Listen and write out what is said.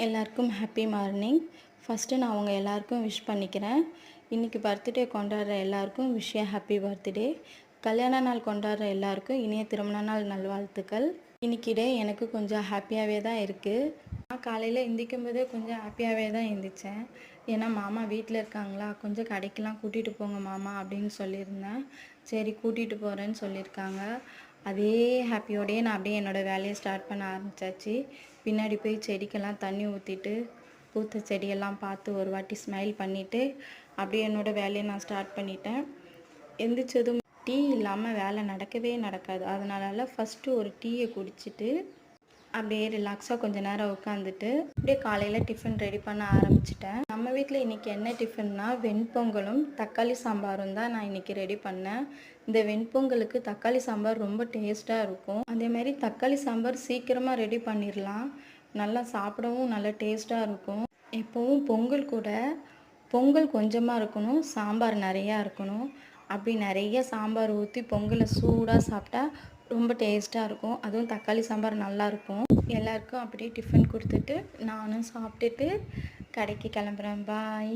எல்லாருக்கும் happy morning. First நான் அவங்க எல்லாருக்கும் விஷ் பண்ணிக்கிறேன். இன்றைக்கி பர்த்டே கொண்டாடுற எல்லாருக்கும் ஹாப்பி பர்த்டே. கல்யாண நாள் கொண்டாடுற எல்லாருக்கும் இனிய திருமண நாள் நல்வாழ்த்துக்கள். இன்றைக்கி டே எனக்கு கொஞ்சம் ஹாப்பியாகவே தான் இருக்குது. நான் காலையில் எந்திரிக்கும் போதே கொஞ்சம் ஹாப்பியாகவே தான் எழுந்திரிச்சேன். ஏன்னா மாமா வீட்டில் இருக்காங்களா, கொஞ்சம் கடைக்கெலாம் கூட்டிகிட்டு போங்க மாமா அப்படின்னு சொல்லியிருந்தேன். சரி கூட்டிகிட்டு போகிறேன்னு சொல்லியிருக்காங்க. அதே ஹாப்பியோடையே நான் அப்படியே என்னோடய வேலையை ஸ்டார்ட் பண்ண ஆரம்பித்தாச்சு. பின்னாடி போய் செடிக்கெல்லாம் தண்ணி ஊற்றிட்டு பூத்த செடியெல்லாம் பார்த்து ஒரு வாட்டி ஸ்மைல் பண்ணிவிட்டு அப்படியே என்னோடய வேலையை நான் ஸ்டார்ட் பண்ணிட்டேன். எந்திரிச்சதும் டீ இல்லாமல் வேலை நடக்கவே நடக்காது. அதனால ஃபஸ்ட்டு ஒரு டீயை குடிச்சிட்டு அப்படியே ரிலாக்ஸாக கொஞ்சம் நேரம் உட்காந்துட்டு அப்படியே காலையில் டிஃபன் ரெடி பண்ண ஆரம்பிச்சிட்டேன். நம்ம வீட்டில் இன்றைக்கி என்ன டிஃபன்னா வெண்பொங்கலும் தக்காளி சாம்பாரும் தான் நான் இன்றைக்கி ரெடி பண்ணேன். இந்த வெண்பொங்கலுக்கு தக்காளி சாம்பார் ரொம்ப டேஸ்ட்டாக இருக்கும். அதேமாதிரி தக்காளி சாம்பார் சீக்கிரமாக ரெடி பண்ணிடலாம். நல்லா சாப்பிடவும் நல்லா டேஸ்ட்டாக இருக்கும். எப்போவும் பொங்கல் கூட பொங்கல் கொஞ்சமாக இருக்கணும், சாம்பார் நிறையா இருக்கணும். அப்படி நிறைய சாம்பார் ஊற்றி பொங்கலை சூடாக சாப்பிட்டா ரொம்ப டேஸ்ட்டாக இருக்கும். அதுவும் தக்காளி சாம்பார் நல்லாயிருக்கும். எல்லாருக்கும் அப்படியே டிஃபன் கொடுத்துட்டு நானும் சாப்பிட்டுட்டு கடைக்கு கிளம்புறேன். பாய்.